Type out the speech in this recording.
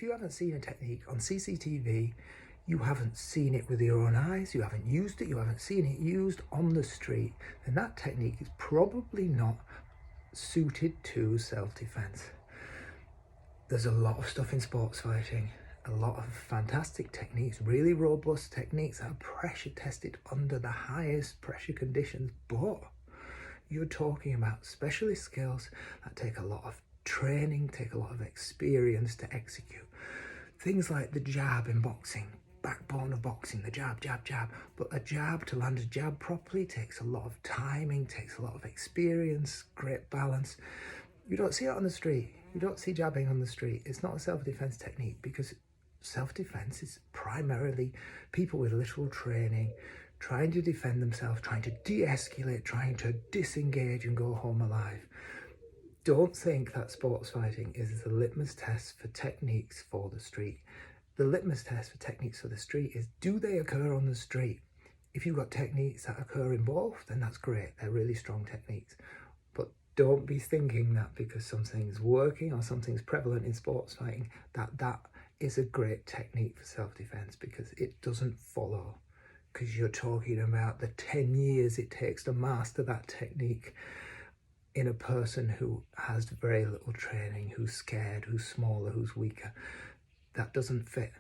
you haven't seen a technique on CCTV, you haven't seen it with your own eyes, you haven't used it, you haven't seen it used on the street, then that technique is probably not suited to self-defense. There's a lot of stuff in sports fighting, a lot of fantastic techniques, really robust techniques that are pressure tested under the highest pressure conditions, but you're talking about specialist skills that take a lot of training, take a lot of experience to execute. Things like the jab in boxing, backbone of boxing, the jab, jab, jab. But a jab, to land a jab properly, takes a lot of timing, takes a lot of experience, great balance. You don't see it on the street. You don't see jabbing on the street. It's not a self-defense technique, because self-defense is primarily people with little training, trying to defend themselves, trying to de-escalate, trying to disengage and go home alive. Don't think that sports fighting is the litmus test for techniques for the street. The litmus test for techniques for the street is, do they occur on the street? If you've got techniques that occur in both, then that's great. They're really strong techniques. But don't be thinking that because something's working or something's prevalent in sports fighting, that is a great technique for self-defense, because it doesn't follow. Because you're talking about the 10 years it takes to master that technique in a person who has very little training, who's scared, who's smaller, who's weaker. That doesn't fit.